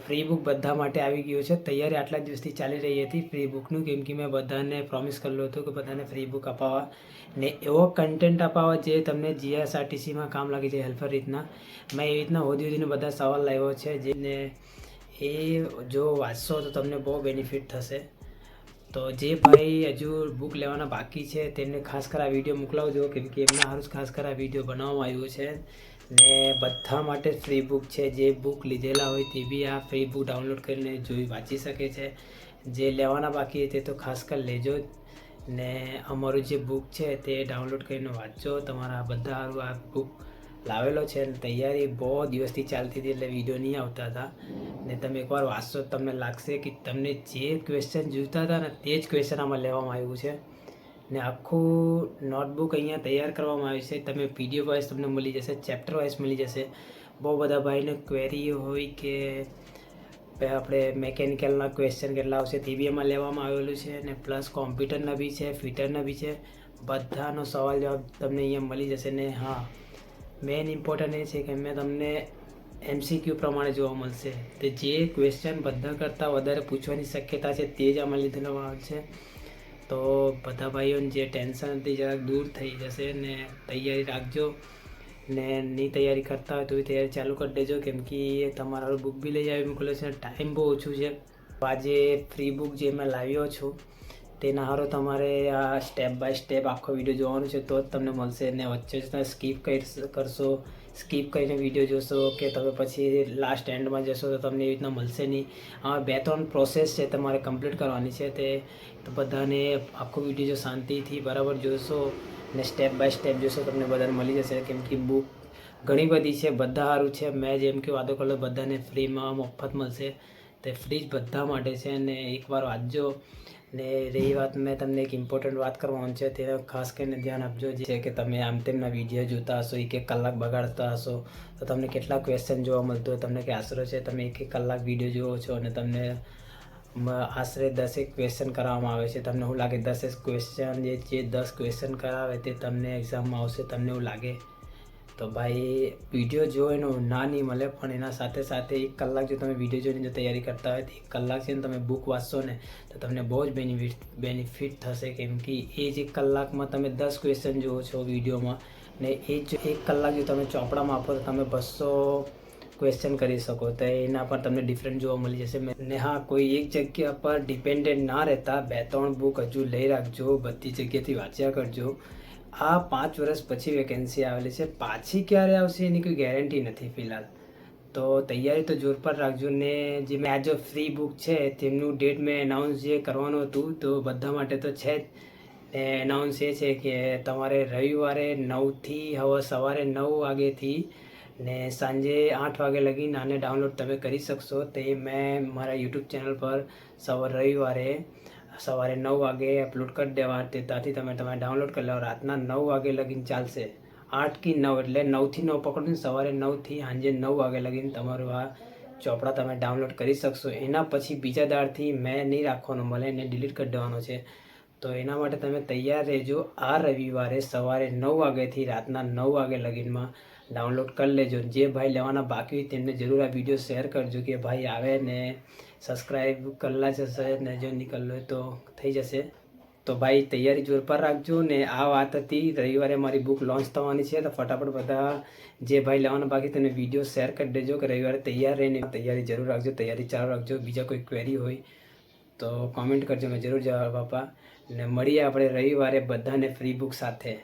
Free book બધા માટે આવી ગયું છે. તૈયારી આટલા દિવસથી ચાલી રહી હતી ફ્રી બુકનું, કેમ કે મેં બધાને પ્રોમિસ કરેલું હતું કે બધાને ફ્રી બુક અપાવવા ને એવો કન્ટેન્ટ અપાવવા જે તમને જીએસઆરટીસીમાં કામ લાગી જાય હેલ્પર રીતના. મેં એવી રીતના હોદી બધા સવાલ લાવ્યો છે જેને એ જો વાંચશો તો તમને બહુ બેનિફિટ થશે. તો જે ભાઈ હજુ બુક લેવાના બાકી છે તેમને ખાસ કર આ વિડીયો મોકલાવજો, કેમ કે એમના સારું ખાસ કર આ વિડીયો બનાવવામાં આવ્યું છે. ને બધા માટે ફ્રી બુક છે. જે બુક લીધેલા હોય તે બી આ ફ્રી બુક ડાઉનલોડ કરીને જોઈ વાંચી શકે છે. જે લેવાના બાકી તે તો ખાસ કરી લેજો ને અમારું જે બુક છે તે ડાઉનલોડ કરીને વાંચજો. તમારા બધા સારું આ બુક લાવેલો છે અને તૈયારી બહુ દિવસથી ચાલતી હતી એટલે વિડીયો નહીં આવતા હતા. ને તમે એકવાર વાંચશો તમને લાગશે કે તમને જે ક્વેશ્ચન જોઈતા હતા ને તે જ ક્વેશ્ચન આમાં લેવામાં આવ્યું છે. ને આખું નોટબુક અહીંયા તૈયાર કરવામાં આવી છે. તમે પીડીએફ વાઇઝ તમને મળી જશે, ચેપ્ટર વાઇઝ મળી જશે. બહુ બધા ભાઈને ક્વેરી હોય કે આપણે મેકેનિકલના ક્વેશ્ચન કેટલા આવશે તે બી એમાં લેવામાં આવેલું છે. અને પ્લસ કોમ્પ્યુટરના બી છે, ફિટરના બી છે. બધાનો સવાલ જવાબ તમને અહીંયા મળી જશે. ને હા, મેઇન ઇમ્પોર્ટન્ટ એ છે કે મેં તમને MCQ પ્રમાણે જોવા મળશે. તે જે ક્વેશ્ચન બધા કરતાં વધારે પૂછવાની શક્યતા છે તે જ આમાં લીધેલું છે. તો બધા ભાઈઓને જે ટેન્શન હતી જરાક દૂર થઈ જશે. ને તૈયારી રાખજો ને ની તૈયારી કરતા હોય તો બી તૈયારી ચાલુ કરી દેજો, કેમ કે તમારા બુક બી લઈ આવી મોકલ્યો છે. ટાઈમ બહુ ઓછું છે. આજે ફ્રી બુક જે મેં લાવ્યો છું તેના હારો તમારે આ સ્ટેપ બાય સ્ટેપ આખો વિડીયો જોવાનો છે તો જ તમને મળશે. ને વચ્ચે જ તમે સ્કીપ કરશો, સ્કીપ કરીને વિડીયો જોશો કે તમે પછી લાસ્ટ એન્ડમાં જશો તો તમને એવી રીતના મળશે નહીં. આ 2-3 પ્રોસેસ છે તમારે કમ્પ્લીટ કરવાની છે. તે તો બધાને આખો વિડીયો જો શાંતિથી બરાબર જોશો ને સ્ટેપ બાય સ્ટેપ જોશો તમને બધાને મળી જશે. કેમ કે બુક ઘણી બધી છે, બધા સારું છે. મેં જેમ કે વાતો કરેલો બધાને ફ્રીમાં મફત મળશે. તે ફ્રી જ બધા માટે છે. અને એકવાર વાંચજો. ને રહી વાત, મેં તમને એક ઇમ્પોર્ટન્ટ વાત કરવાની છે તેને ખાસ કરીને ધ્યાન આપજો. જે છે કે તમે આમ તેમના વિડીયો જોતા હશો, 1-1 કલાક બગાડતા હશો તો તમને કેટલા ક્વેશ્ચન જોવા મળતો હોય તમને કે આશરો છે તમે 1-1 કલાક વિડીયો જુઓ છો અને તમને આશરે 10 ક્વેશ્ચન કરાવવામાં આવે છે. તમને શું લાગે 10 ક્વેશ્ચન જે 10 ક્વેશ્ચન કરાવે તે તમને એક્ઝામમાં આવશે, તમને એવું લાગે? તો ભાઈ વિડીયો જો એનો ના નહીં મળે, પણ એના સાથે સાથે 1 કલાક જો તમે વિડીયો જોઈને જો તૈયારી કરતા હોય તો 1 કલાક છે ને તમે બુક વાંચશો ને તો તમને બહુ જ બેનિફિટ થશે. કેમ કે એ જ 1 કલાકમાં તમે 10 ક્વેશ્ચન જુઓ છો વિડીયોમાં, ને એ જ 1 કલાક જો તમે ચોપડામાં આપો તો તમે 200 ક્વેશ્ચન કરી શકો. તો એના પર તમને ડિફરન્ટ જોવા મળી જશે. ને હા, કોઈ એક જગ્યા પર ડિપેન્ડન્ટ ના રહેતા 2-3 બુક હજુ લઈ રાખજો, બધી જગ્યાથી વાંચ્યા કરજો. આ 5 વર્ષ પછી વેકેન્સી આવેલી છે, પાછી ક્યારે આવશે એની કોઈ ગેરંટી નથી ફિલહાલ. તો તૈયારી તો જોર પર રાખજો. ને જે મેં આ જો ફ્રી બુક છે તેમનું ડેટ મેં એનાઉન્સ જે કરવાનું હતું તો બધા માટે તો છે જ. એનાઉન્સ એ છે કે તમારે રવિવારે 9થી હવે સવારે 9 વાગ્યાથી ને સાંજે 8 વાગે લગીને આને ડાઉનલોડ તમે કરી શકશો. તે મેં મારા યુટ્યુબ ચેનલ પર રવિવારે સવારે 9 વાગે અપલોડ કરી દેવા. તે ત્યાંથી તમે ડાઉનલોડ કરી લો. રાતના 9 વાગે લગીને ચાલશે. 8 કે 9 એટલે 9થી 9 પકડો. સવારે 9થી સાંજે 9 વાગે લગીને તમારું આ ચોપડા તમે ડાઉનલોડ કરી શકશો. એના પછી બીજા દાડથી મેં નહીં રાખવાનો મળે, એને ડિલીટ કરી દેવાનો છે. તો એના માટે તમે તૈયાર રહેજો. આ રવિવારે સવારે 9 વાગ્યાથી રાતના 9 વાગે લગીનમાં ડાઉનલોડ કરી લેજો. જે ભાઈ લેવાના બાકી હોય તેમને જરૂર આ વિડીયો શેર કરજો કે ભાઈ આવે ને સબસ્ક્રાઈબ કરેલા જશે ને જો નીકળલો હોય તો થઈ જશે. તો ભાઈ તૈયારી જોર પર રાખજો. ને આ વાત હતી, રવિવારે મારી બુક લોન્ચ થવાની છે તો ફટાફટ બધા જે ભાઈ લેવાના બાકી તેને વિડીયો શેર કરી દેજો કે રવિવારે તૈયાર રહીને તૈયારી જરૂર રાખજો, તૈયારી ચાલુ રાખજો. બીજા કોઈ ક્વેરી હોય તો કોમેન્ટ કરજો, મેં જરૂર જવાબ આપા. ને મળીએ આપણે રવિવારે બધાને ફ્રી બુક સાથે.